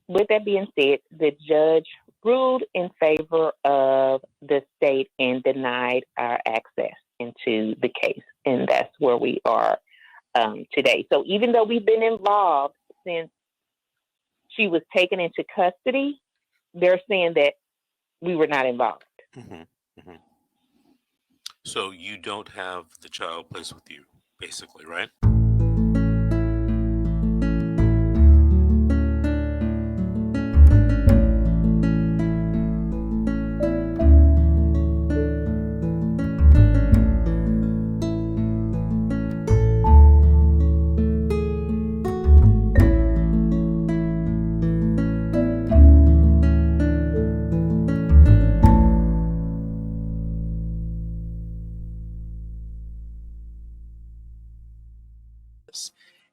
With that being said, the judge ruled in favor of the state and denied our access into the case. And that's where we are today. So even though we've been involved since she was taken into custody, they're saying that we were not involved. Mm-hmm. Mm-hmm. So you don't have the child placed with you, basically, right?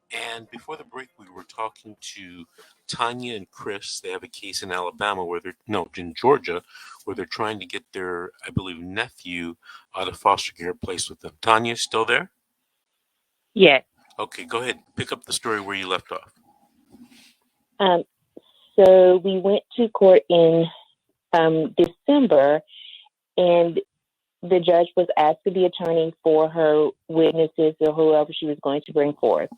And before the break, we were talking to Tanya and Chris. They have a case in Alabama in Georgia, where they're trying to get their, I believe, nephew out of foster care placed with them. Tanya, still there? Yes. Okay, go ahead. Pick up the story where you left off. So we went to court in December, and the judge was asking the attorney for her witnesses or whoever she was going to bring forth.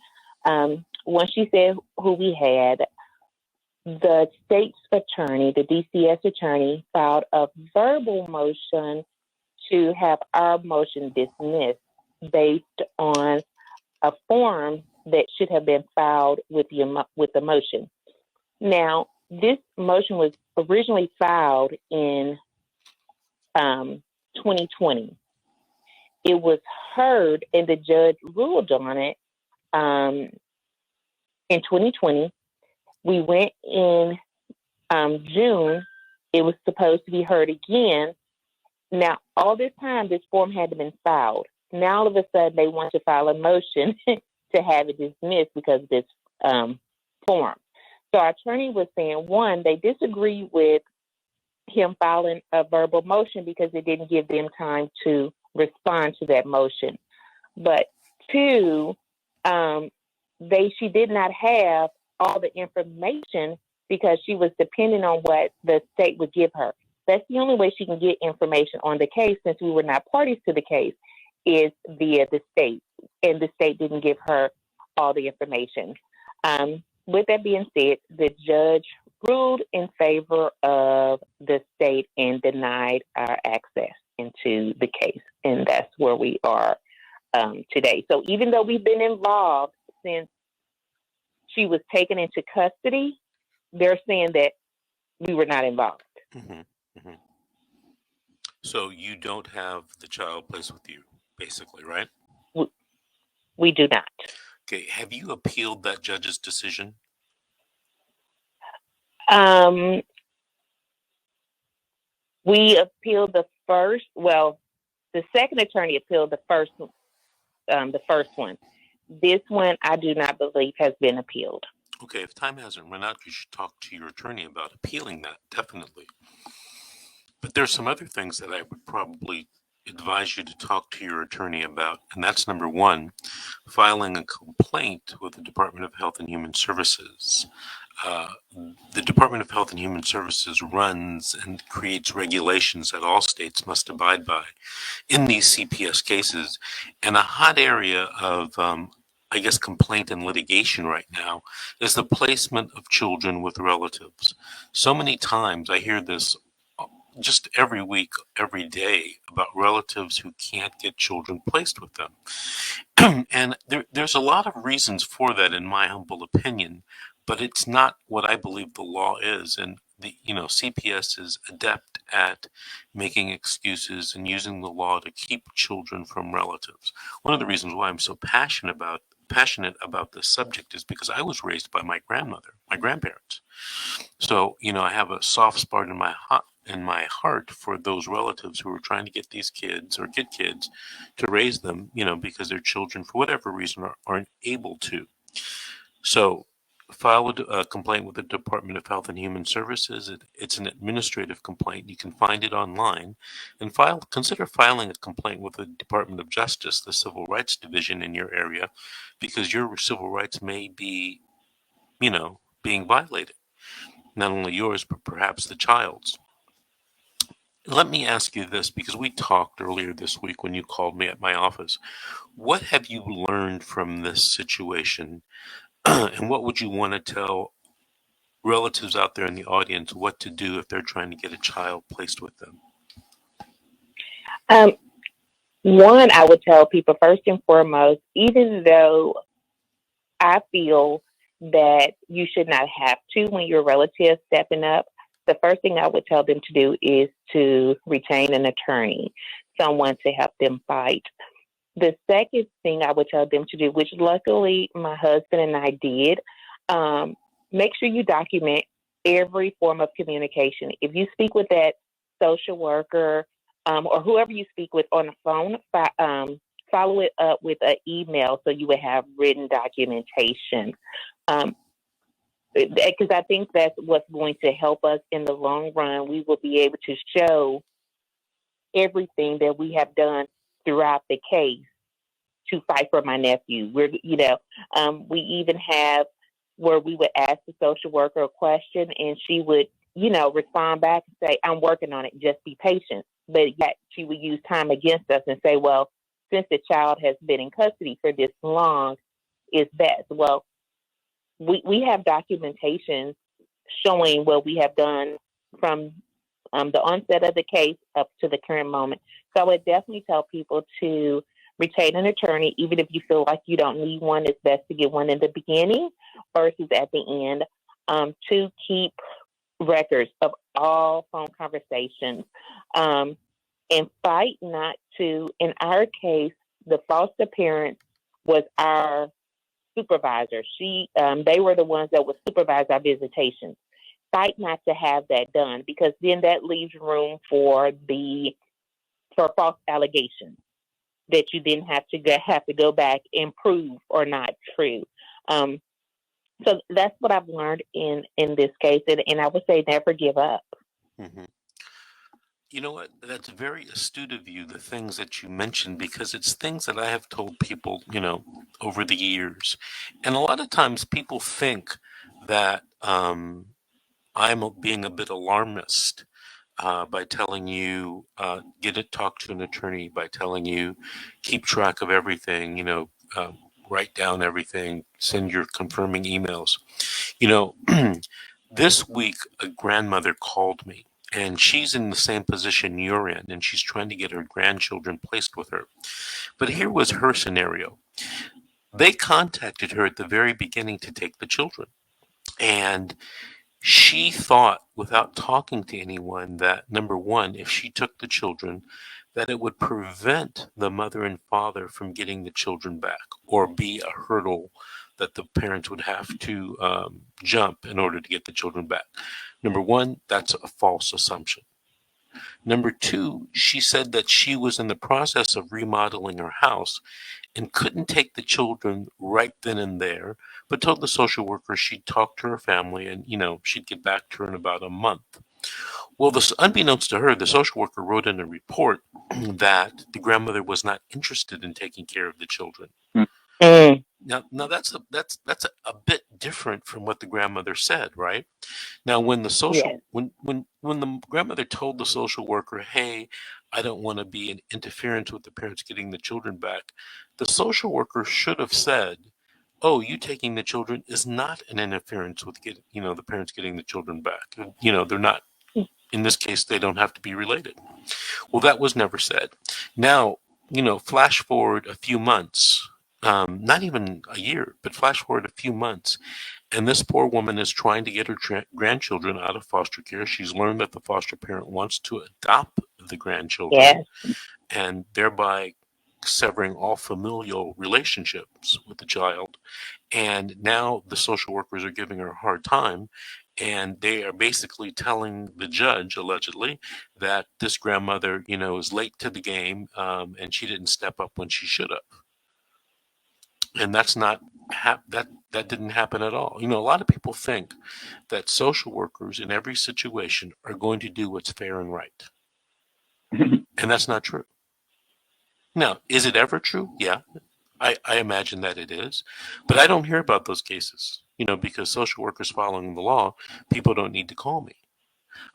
Once she said who we had, the state's attorney, the DCS attorney, filed a verbal motion to have our motion dismissed based on a form that should have been filed with the motion. Now, this motion was originally filed in 2020. It was heard and the judge ruled on it in 2020. We went in June. It was supposed to be heard again. Now, all this time, this form hadn't been filed. Now, all of a sudden, they want to file a motion to have it dismissed because of this form. So our attorney was saying, one, they disagree with him filing a verbal motion because it didn't give them time to respond to that motion. But two, she did not have all the information because she was depending on what the state would give her. That's the only way she can get information on the case, since we were not parties to the case, is via the state. And the state didn't give her all the information. With that being said, the judge ruled in favor of the state and denied our access into the case. And that's where we are today. So even though we've been involved since she was taken into custody, they're saying that we were not involved. Mm-hmm. Mm-hmm. So you don't have the child placed with you, basically, right? We do not. Okay. Have you appealed that judge's decision? We appealed the first. Well, the second attorney appealed the first one. This one, I do not believe has been appealed. Okay. If time hasn't run out, you should talk to your attorney about appealing that, definitely. But there's some other things that I would probably advise you to talk to your attorney about. And that's number one, filing a complaint with the Department of Health and Human Services. The Department of Health and Human Services runs and creates regulations that all states must abide by in these CPS cases. And a hot area of, complaint and litigation right now is the placement of children with relatives. So many times I hear this just every week, every day, about relatives who can't get children placed with them. And there's a lot of reasons for that, in my humble opinion, but it's not what I believe the law is. And CPS is adept at making excuses and using the law to keep children from relatives. One of the reasons why I'm so passionate about this subject is because I was raised by my grandparents. So, I have a soft spot in my heart for those relatives who are trying to get these kids or get kids to raise them, because their children, for whatever reason, aren't able to. So file a complaint with the Department of Health and Human Services. It's an administrative complaint. You can find it online, and consider filing a complaint with the Department of Justice, the Civil Rights Division in your area, because your civil rights may be, being violated. not only yours, but perhaps the child's. Let me ask you this, because we talked earlier this week when you called me at my office. What have you learned from this situation? And what would you want to tell relatives out there in the audience what to do if they're trying to get a child placed with them? One, I would tell people first and foremost, even though I feel that you should not have to when your relative is stepping up, the first thing I would tell them to do is to retain an attorney, someone to help them fight. The second thing I would tell them to do, which luckily my husband and I did, make sure you document every form of communication. If you speak with that social worker or whoever you speak with on the phone, follow it up with an email so you would have written documentation. Because I think that's what's going to help us in the long run. We will be able to show everything that we have done throughout the case to fight for my nephew. We even have where we would ask the social worker a question and she would, respond back and say, I'm working on it, just be patient. But yet she would use time against us and say, well, since the child has been in custody for this long, it's best. Well, we have documentation showing what we have done from the onset of the case up to the current moment. So I would definitely tell people to retain an attorney, even if you feel like you don't need one. It's best to get one in the beginning versus at the end. To keep records of all phone conversations and fight not to. In our case, the foster parent was our supervisor. They were the ones that would supervise our visitations. Fight not to have that done, because then that leaves room for false allegations that you then have to go back and prove are not true. So that's what I've learned in this case, and I would say never give up. Mm-hmm. You know what? That's very astute of you, the things that you mentioned, because it's things that I have told people, over the years. And a lot of times people think that I'm being a bit alarmist by telling you, talk to an attorney, by telling you, keep track of everything, write down everything, send your confirming emails. This week, a grandmother called me. And she's in the same position you're in, and she's trying to get her grandchildren placed with her. But here was her scenario. They contacted her at the very beginning to take the children. And she thought, without talking to anyone, that, number one, if she took the children, that it would prevent the mother and father from getting the children back, or be a hurdle that the parents would have to jump in order to get the children back. Number one, that's a false assumption. Number two, she said that she was in the process of remodeling her house and couldn't take the children right then and there, but told the social worker she'd talk to her family and, she'd get back to her in about a month. Well, unbeknownst to her, the social worker wrote in a report that the grandmother was not interested in taking care of the children. Mm. Now that's a bit different from what the grandmother said, right? Now, when the when the grandmother told the social worker, "Hey, I don't want to be an interference with the parents getting the children back," the social worker should have said, "Oh, you taking the children is not an interference with the parents getting the children back. They're not. In this case, they don't have to be related." Well, that was never said. Now, flash forward a few months. Not even a year, but flash forward a few months, and this poor woman is trying to get her grandchildren out of foster care. She's learned that the foster parent wants to adopt the grandchildren, and thereby severing all familial relationships with the child. And now the social workers are giving her a hard time, and they are basically telling the judge, allegedly, that this grandmother, is late to the game, and she didn't step up when she should have. And that's not that didn't happen at all. A lot of people think that social workers in every situation are going to do what's fair and right. And that's not true. Now, is it ever true? Yeah, I imagine that it is. But I don't hear about those cases. because social workers following the law, people don't need to call me.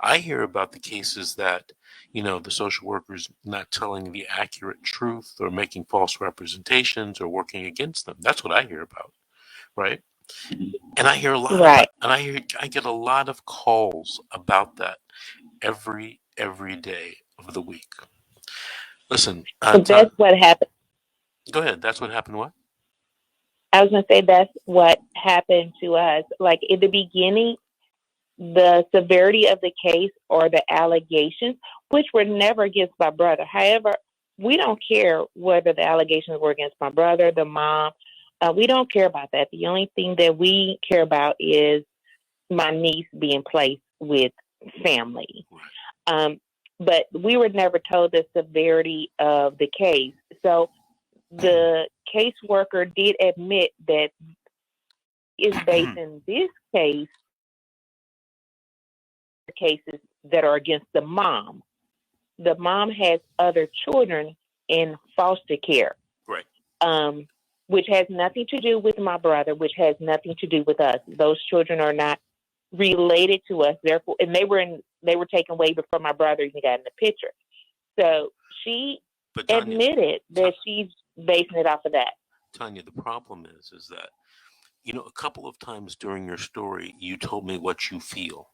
I hear about the cases that, the social workers not telling the accurate truth or making false representations or working against them. That's what I hear about, right? And I hear a lot Right. about, and I get a lot of calls about that every day of the week. Listen, So that's what happened. go ahead. That's what happened. What? I was going to say that's what happened to us. Like in the beginning, the severity of the case or the allegations, which were never against my brother. However, we don't care whether the allegations were against my brother, the mom. We don't care about that. The only thing that we care about is my niece being placed with family. But we were never told the severity of the case. So the caseworker did admit that is based in this case cases that are against the mom. The mom has other children in foster care, Right. Which has nothing to do with my brother, which has nothing to do with us. Those children are not related to us, therefore, and they were taken way before my brother even got in the picture. So she admitted that she's basing it off of that. Tanya, the problem is that, a couple of times during your story, you told me what you feel,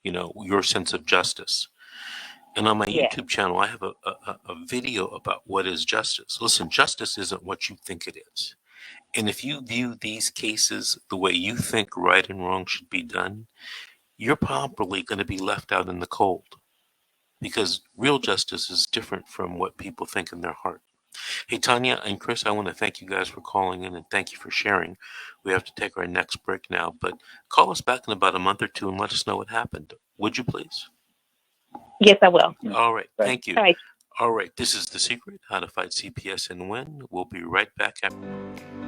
your sense of justice. And on my YouTube channel, I have a video about what is justice. Listen, justice isn't what you think it is. And if you view these cases the way you think right and wrong should be done, you're probably going to be left out in the cold, because real justice is different from what people think in their heart. Hey, Tanya and Chris, I want to thank you guys for calling in and thank you for sharing. We have to take our next break now, but call us back in about a month or two and let us know what happened. Would you please? Yes, I will. All right. Thank you. All right. All right. This is The Secret, How to Fight CPS and Win. We'll be right back after.